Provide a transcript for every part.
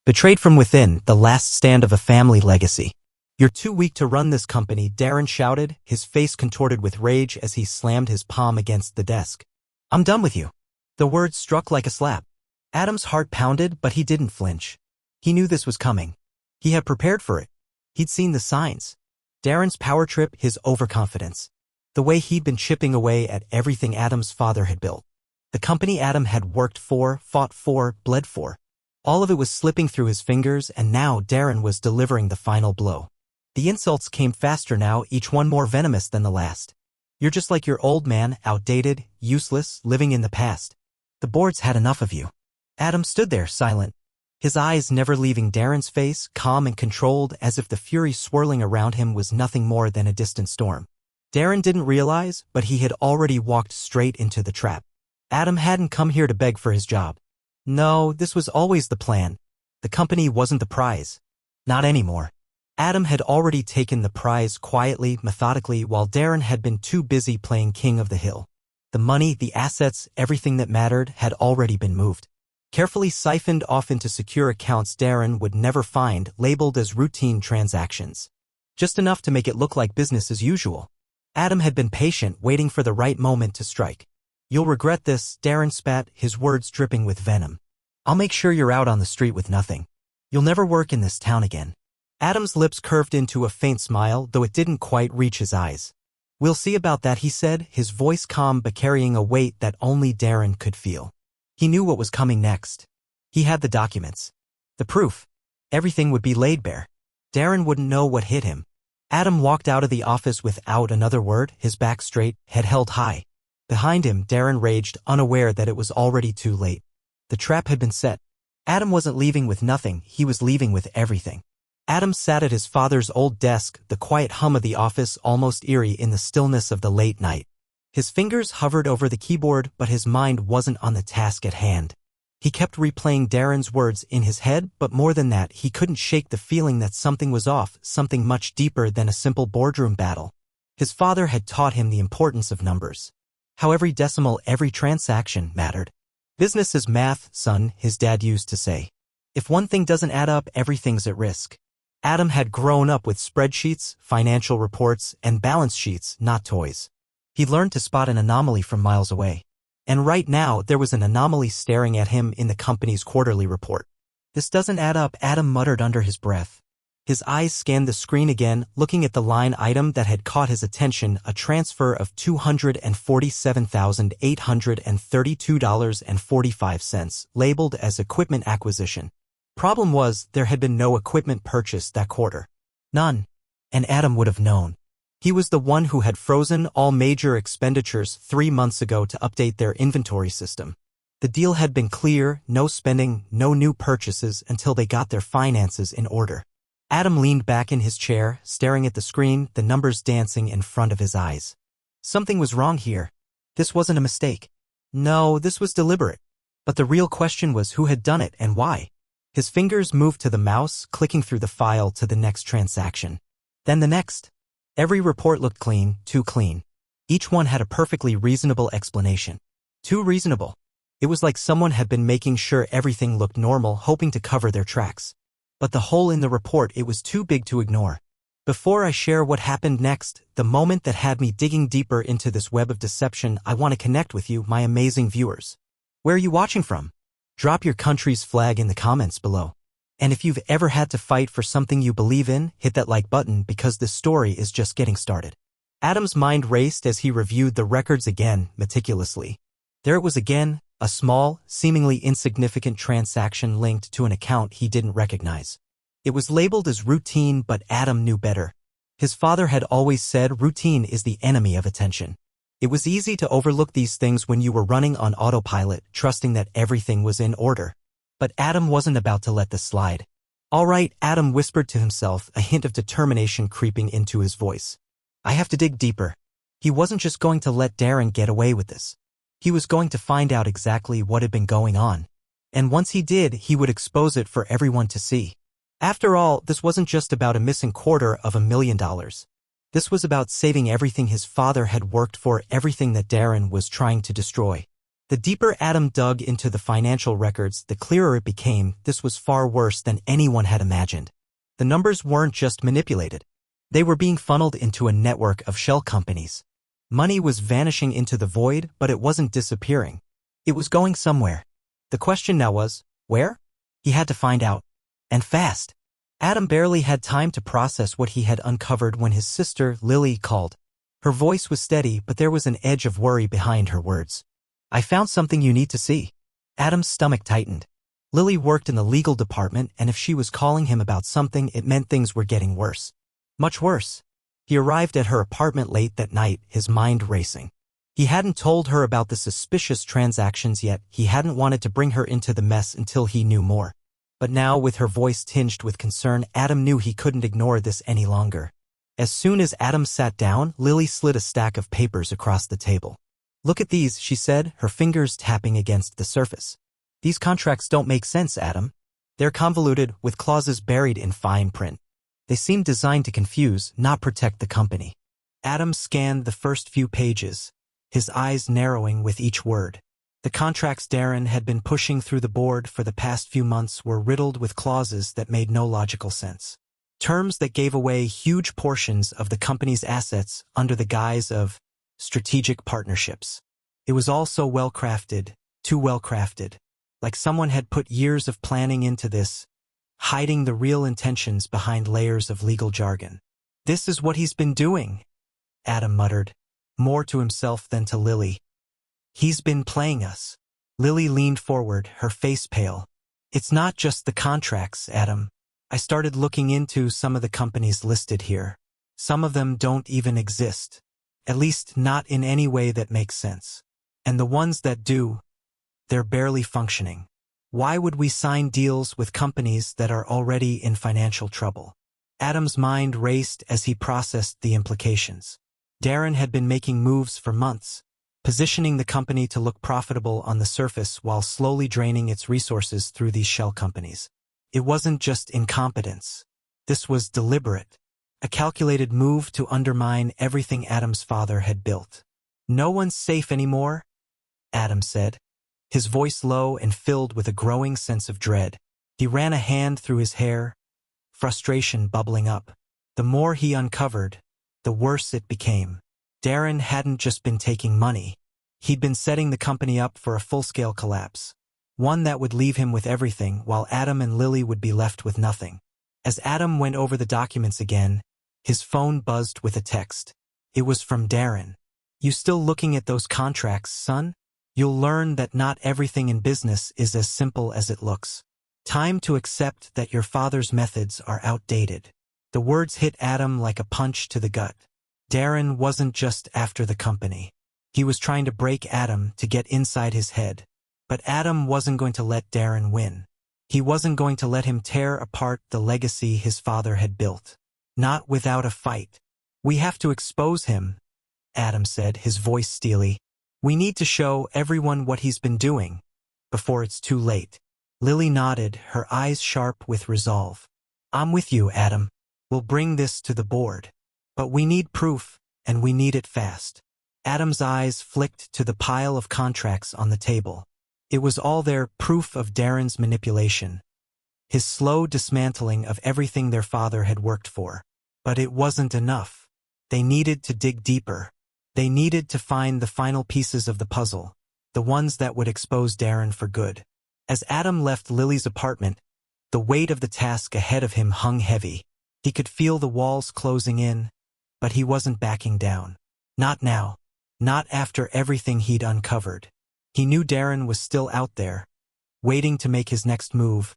Betrayed from within, the last stand of a family legacy. You're too weak to run this company, Darren shouted, his face contorted with rage as he slammed his palm against the desk. I'm done with you. The words struck like a slap. Adam's heart pounded, but he didn't flinch. He knew this was coming. He had prepared for it. He'd seen the signs. Darren's power trip, his overconfidence. The way he'd been chipping away at everything Adam's father had built. The company Adam had worked for, fought for, bled for. All of it was slipping through his fingers, and now Darren was delivering the final blow. The insults came faster now, each one more venomous than the last. You're just like your old man, outdated, useless, living in the past. The board's had enough of you. Adam stood there, silent. His eyes never leaving Darren's face, calm and controlled, as if the fury swirling around him was nothing more than a distant storm. Darren didn't realize, but he had already walked straight into the trap. Adam hadn't come here to beg for his job. No, this was always the plan. The company wasn't the prize. Not anymore. Adam had already taken the prize quietly, methodically, while Darren had been too busy playing king of the hill. The money, the assets, everything that mattered had already been moved. Carefully siphoned off into secure accounts Darren would never find, labeled as routine transactions. Just enough to make it look like business as usual. Adam had been patient, waiting for the right moment to strike. You'll regret this, Darren spat, his words dripping with venom. I'll make sure you're out on the street with nothing. You'll never work in this town again. Adam's lips curved into a faint smile, though it didn't quite reach his eyes. We'll see about that, he said, his voice calm but carrying a weight that only Darren could feel. He knew what was coming next. He had the documents. The proof. Everything would be laid bare. Darren wouldn't know what hit him. Adam walked out of the office without another word, his back straight, head held high. Behind him, Darren raged, unaware that it was already too late. The trap had been set. Adam wasn't leaving with nothing, he was leaving with everything. Adam sat at his father's old desk, the quiet hum of the office almost eerie in the stillness of the late night. His fingers hovered over the keyboard, but his mind wasn't on the task at hand. He kept replaying Darren's words in his head, but more than that, he couldn't shake the feeling that something was off, something much deeper than a simple boardroom battle. His father had taught him the importance of numbers. How every decimal, every transaction mattered. Business is math, son, his dad used to say. If one thing doesn't add up, everything's at risk. Adam had grown up with spreadsheets, financial reports, and balance sheets, not toys. He learned to spot an anomaly from miles away. And right now, there was an anomaly staring at him in the company's quarterly report. This doesn't add up, Adam muttered under his breath. His eyes scanned the screen again, looking at the line item that had caught his attention, a transfer of $247,832.45, labeled as equipment acquisition. Problem was, there had been no equipment purchased that quarter. None. And Adam would have known. He was the one who had frozen all major expenditures 3 months ago to update their inventory system. The deal had been clear, no spending, no new purchases until they got their finances in order. Adam leaned back in his chair, staring at the screen, the numbers dancing in front of his eyes. Something was wrong here. This wasn't a mistake. No, this was deliberate. But the real question was who had done it and why. His fingers moved to the mouse, clicking through the file to the next transaction. Then the next. Every report looked clean, too clean. Each one had a perfectly reasonable explanation. Too reasonable. It was like someone had been making sure everything looked normal, hoping to cover their tracks. But the hole in the report, it was too big to ignore. Before I share what happened next, the moment that had me digging deeper into this web of deception, I want to connect with you, my amazing viewers. Where are you watching from? Drop your country's flag in the comments below. And if you've ever had to fight for something you believe in, hit that like button because this story is just getting started. Adam's mind raced as he reviewed the records again, meticulously. There it was again, a small, seemingly insignificant transaction linked to an account he didn't recognize. It was labeled as routine, but Adam knew better. His father had always said routine is the enemy of attention. It was easy to overlook these things when you were running on autopilot, trusting that everything was in order. But Adam wasn't about to let this slide. All right, Adam whispered to himself, a hint of determination creeping into his voice. I have to dig deeper. He wasn't just going to let Darren get away with this. He was going to find out exactly what had been going on. And once he did, he would expose it for everyone to see. After all, this wasn't just about a missing $250,000. This was about saving everything his father had worked for, everything that Darren was trying to destroy. The deeper Adam dug into the financial records, the clearer it became this was far worse than anyone had imagined. The numbers weren't just manipulated. They were being funneled into a network of shell companies. Money was vanishing into the void, but it wasn't disappearing. It was going somewhere. The question now was, where? He had to find out. And fast. Adam barely had time to process what he had uncovered when his sister, Lily, called. Her voice was steady, but there was an edge of worry behind her words. I found something you need to see. Adam's stomach tightened. Lily worked in the legal department, and if she was calling him about something, it meant things were getting worse. Much worse. He arrived at her apartment late that night, his mind racing. He hadn't told her about the suspicious transactions yet. He hadn't wanted to bring her into the mess until he knew more. But now, with her voice tinged with concern, Adam knew he couldn't ignore this any longer. As soon as Adam sat down, Lily slid a stack of papers across the table. Look at these, she said, her fingers tapping against the surface. These contracts don't make sense, Adam. They're convoluted, with clauses buried in fine print. They seem designed to confuse, not protect the company. Adam scanned the first few pages, his eyes narrowing with each word. The contracts Darren had been pushing through the board for the past few months were riddled with clauses that made no logical sense. Terms that gave away huge portions of the company's assets under the guise of strategic partnerships. It was all so well-crafted, too well-crafted, like someone had put years of planning into this, hiding the real intentions behind layers of legal jargon. This is what he's been doing, Adam muttered, more to himself than to Lily. He's been playing us. Lily leaned forward, her face pale. It's not just the contracts, Adam. I started looking into some of the companies listed here. Some of them don't even exist. At least not in any way that makes sense. And the ones that do, they're barely functioning. Why would we sign deals with companies that are already in financial trouble? Adam's mind raced as he processed the implications. Darren had been making moves for months, positioning the company to look profitable on the surface while slowly draining its resources through these shell companies. It wasn't just incompetence. This was deliberate, a calculated move to undermine everything Adam's father had built. No one's safe anymore, Adam said, his voice low and filled with a growing sense of dread. He ran a hand through his hair, frustration bubbling up. The more he uncovered, the worse it became. Darren hadn't just been taking money. He'd been setting the company up for a full-scale collapse, one that would leave him with everything while Adam and Lily would be left with nothing. As Adam went over the documents again, his phone buzzed with a text. It was from Darren. You still looking at those contracts, son? You'll learn that not everything in business is as simple as it looks. Time to accept that your father's methods are outdated. The words hit Adam like a punch to the gut. Darren wasn't just after the company. He was trying to break Adam to get inside his head. But Adam wasn't going to let Darren win. He wasn't going to let him tear apart the legacy his father had built. Not without a fight. We have to expose him, Adam said, his voice steely. We need to show everyone what he's been doing, before it's too late. Lily nodded, her eyes sharp with resolve. I'm with you, Adam. We'll bring this to the board. But we need proof, and we need it fast. Adam's eyes flicked to the pile of contracts on the table. It was all there, proof of Darren's manipulation, his slow dismantling of everything their father had worked for. But it wasn't enough. They needed to dig deeper. They needed to find the final pieces of the puzzle, the ones that would expose Darren for good. As Adam left Lily's apartment, the weight of the task ahead of him hung heavy. He could feel the walls closing in, but he wasn't backing down. Not now. Not after everything he'd uncovered. He knew Darren was still out there, waiting to make his next move,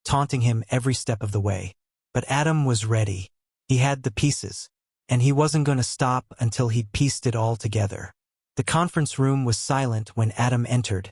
taunting him every step of the way. But Adam was ready. He had the pieces, and he wasn't going to stop until he'd pieced it all together. The conference room was silent when Adam entered,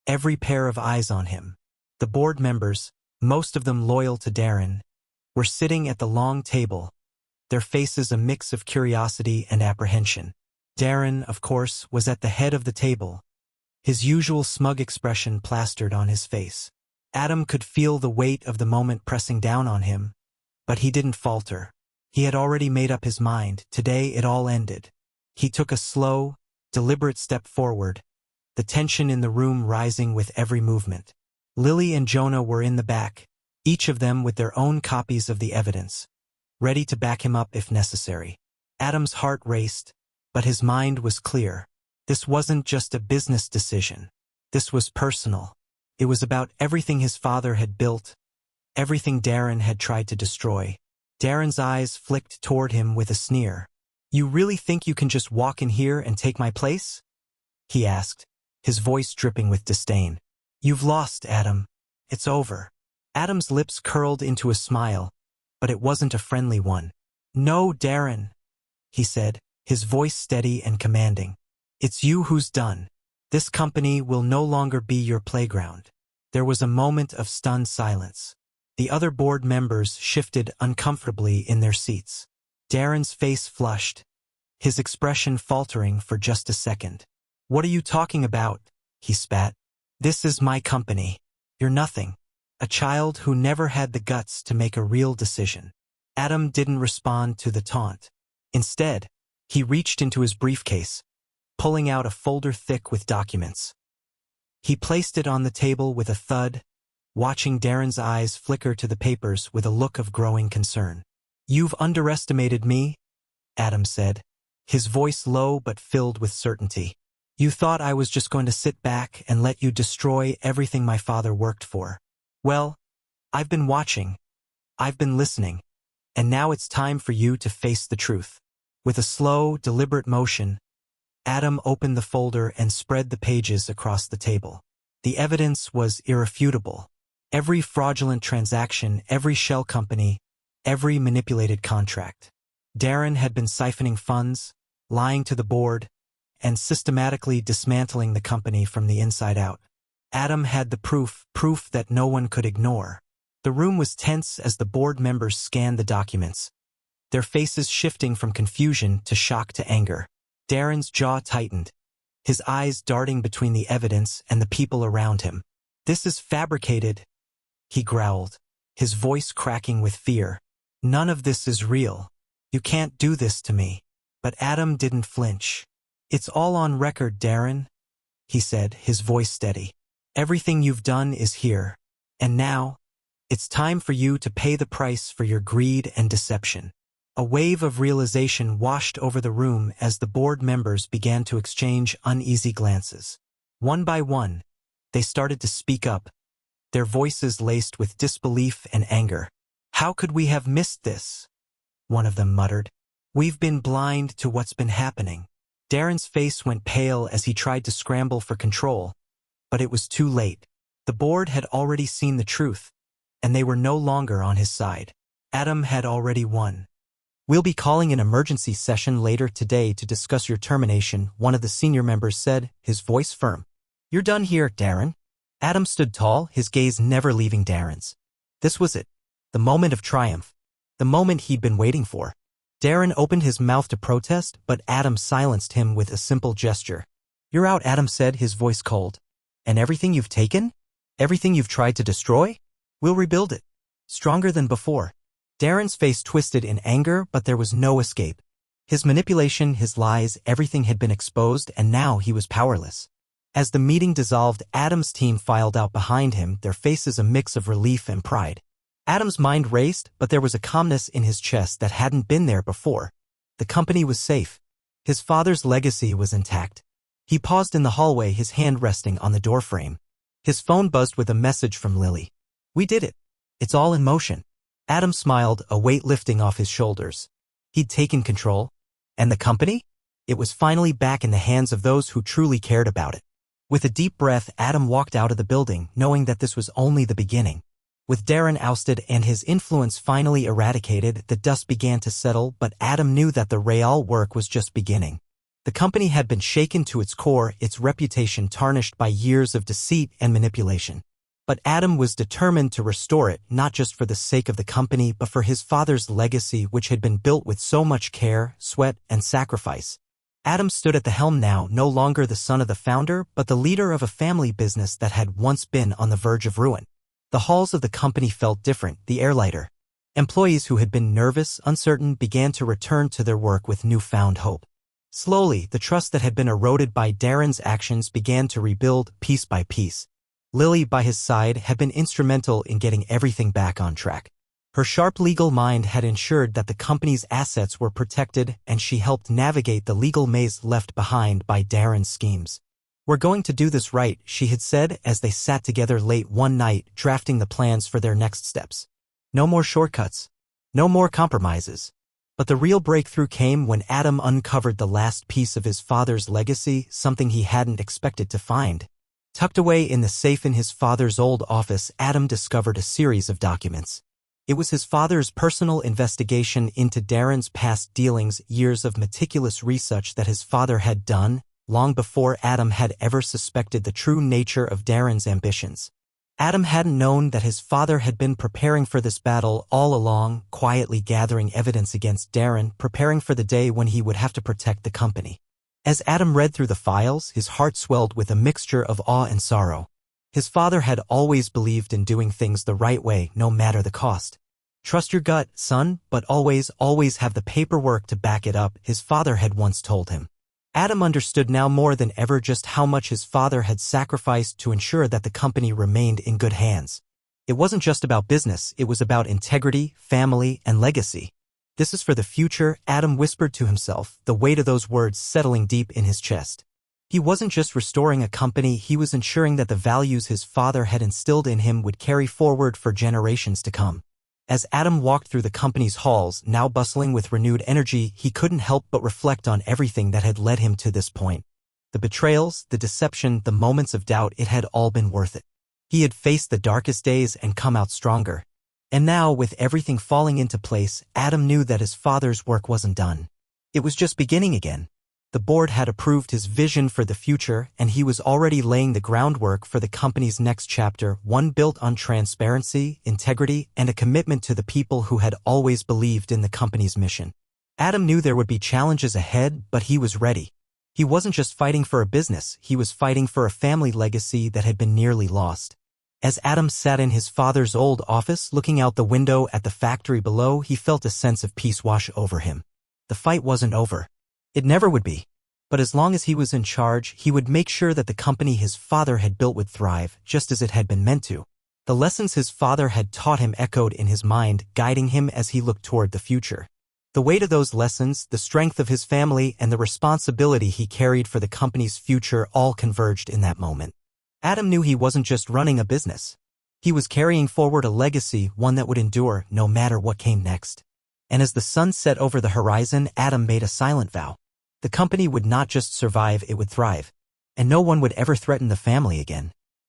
every pair of eyes on him. The board members, most of them loyal to Darren, were sitting at the long table, their faces a mix of curiosity and apprehension. Darren, of course, was at the head of the table, his usual smug expression plastered on his face. Adam could feel the weight of the moment pressing down on him, but he didn't falter. He had already made up his mind. Today it all ended. He took a slow, deliberate step forward, the tension in the room rising with every movement. Lily and Jonah were in the back, each of them with their own copies of the evidence, ready to back him up if necessary. Adam's heart raced, but his mind was clear. This wasn't just a business decision. This was personal. It was about everything his father had built, everything Darren had tried to destroy. Darren's eyes flicked toward him with a sneer. "You really think you can just walk in here and take my place?" he asked, his voice dripping with disdain. "You've lost, Adam. It's over." Adam's lips curled into a smile, but it wasn't a friendly one. "No, Darren," he said, his voice steady and commanding. "It's you who's done. This company will no longer be your playground." There was a moment of stunned silence. The other board members shifted uncomfortably in their seats. Darren's face flushed, his expression faltering for just a second. "What are you talking about?" he spat. "This is my company. You're nothing. A child who never had the guts to make a real decision." Adam didn't respond to the taunt. Instead, he reached into his briefcase, pulling out a folder thick with documents. He placed it on the table with a thud, watching Darren's eyes flicker to the papers with a look of growing concern. "You've underestimated me," Adam said, his voice low but filled with certainty. "You thought I was just going to sit back and let you destroy everything my father worked for. Well, I've been watching. I've been listening. And now it's time for you to face the truth." With a slow, deliberate motion, Adam opened the folder and spread the pages across the table. The evidence was irrefutable. Every fraudulent transaction, every shell company, every manipulated contract. Darren had been siphoning funds, lying to the board, and systematically dismantling the company from the inside out. Adam had the proof that no one could ignore. The room was tense as the board members scanned the documents, their faces shifting from confusion to shock to anger. Darren's jaw tightened, his eyes darting between the evidence and the people around him. "This is fabricated," he growled, his voice cracking with fear. "None of this is real. You can't do this to me." But Adam didn't flinch. "It's all on record, Darren," he said, his voice steady. "Everything you've done is here. And now, it's time for you to pay the price for your greed and deception." A wave of realization washed over the room as the board members began to exchange uneasy glances. One by one, they started to speak up, their voices laced with disbelief and anger. "How could we have missed this?" one of them muttered. "We've been blind to what's been happening." Darren's face went pale as he tried to scramble for control, but it was too late. The board had already seen the truth, and they were no longer on his side. Adam had already won. "We'll be calling an emergency session later today to discuss your termination," one of the senior members said, his voice firm. "You're done here, Darren." Adam stood tall, his gaze never leaving Darren's. This was it. The moment of triumph. The moment he'd been waiting for. Darren opened his mouth to protest, but Adam silenced him with a simple gesture. "You're out," Adam said, his voice cold. "And everything you've taken? Everything you've tried to destroy? We'll rebuild it. Stronger than before." Darren's face twisted in anger, but there was no escape. His manipulation, his lies, everything had been exposed, and now he was powerless. As the meeting dissolved, Adam's team filed out behind him, their faces a mix of relief and pride. Adam's mind raced, but there was a calmness in his chest that hadn't been there before. The company was safe. His father's legacy was intact. He paused in the hallway, his hand resting on the doorframe. His phone buzzed with a message from Lily. "We did it. It's all in motion." Adam smiled, a weight lifting off his shoulders. He'd taken control. And the company? It was finally back in the hands of those who truly cared about it. With a deep breath, Adam walked out of the building, knowing that this was only the beginning. With Darren ousted and his influence finally eradicated, the dust began to settle, but Adam knew that the real work was just beginning. The company had been shaken to its core, its reputation tarnished by years of deceit and manipulation. But Adam was determined to restore it, not just for the sake of the company, but for his father's legacy, which had been built with so much care, sweat, and sacrifice. Adam stood at the helm now, no longer the son of the founder, but the leader of a family business that had once been on the verge of ruin. The halls of the company felt different, the air lighter. Employees who had been nervous, uncertain, began to return to their work with newfound hope. Slowly, the trust that had been eroded by Darren's actions began to rebuild piece by piece. Lily, by his side, had been instrumental in getting everything back on track. Her sharp legal mind had ensured that the company's assets were protected, and she helped navigate the legal maze left behind by Darren's schemes. "We're going to do this right," she had said as they sat together late one night, drafting the plans for their next steps. No more shortcuts. No more compromises. But the real breakthrough came when Adam uncovered the last piece of his father's legacy, something he hadn't expected to find. Tucked away in the safe in his father's old office, Adam discovered a series of documents. It was his father's personal investigation into Darren's past dealings, years of meticulous research that his father had done, long before Adam had ever suspected the true nature of Darren's ambitions. Adam hadn't known that his father had been preparing for this battle all along, quietly gathering evidence against Darren, preparing for the day when he would have to protect the company. As Adam read through the files, his heart swelled with a mixture of awe and sorrow. His father had always believed in doing things the right way, no matter the cost. "Trust your gut, son, but always have the paperwork to back it up," his father had once told him. Adam understood now more than ever just how much his father had sacrificed to ensure that the company remained in good hands. It wasn't just about business, it was about integrity, family, and legacy. "This is for the future," Adam whispered to himself, the weight of those words settling deep in his chest. He wasn't just restoring a company, he was ensuring that the values his father had instilled in him would carry forward for generations to come. As Adam walked through the company's halls, now bustling with renewed energy, he couldn't help but reflect on everything that had led him to this point. The betrayals, the deception, the moments of doubt, it had all been worth it. He had faced the darkest days and come out stronger. And now, with everything falling into place, Adam knew that his father's work wasn't done. It was just beginning again. The board had approved his vision for the future, and he was already laying the groundwork for the company's next chapter, one built on transparency, integrity, and a commitment to the people who had always believed in the company's mission. Adam knew there would be challenges ahead, but he was ready. He wasn't just fighting for a business, he was fighting for a family legacy that had been nearly lost. As Adam sat in his father's old office, looking out the window at the factory below, he felt a sense of peace wash over him. The fight wasn't over. It never would be. But as long as he was in charge, he would make sure that the company his father had built would thrive, just as it had been meant to. The lessons his father had taught him echoed in his mind, guiding him as he looked toward the future. The weight of those lessons, the strength of his family, and the responsibility he carried for the company's future all converged in that moment. Adam knew he wasn't just running a business. He was carrying forward a legacy, one that would endure no matter what came next. And as the sun set over the horizon, Adam made a silent vow. The company would not just survive, it would thrive. And no one would ever threaten the family again.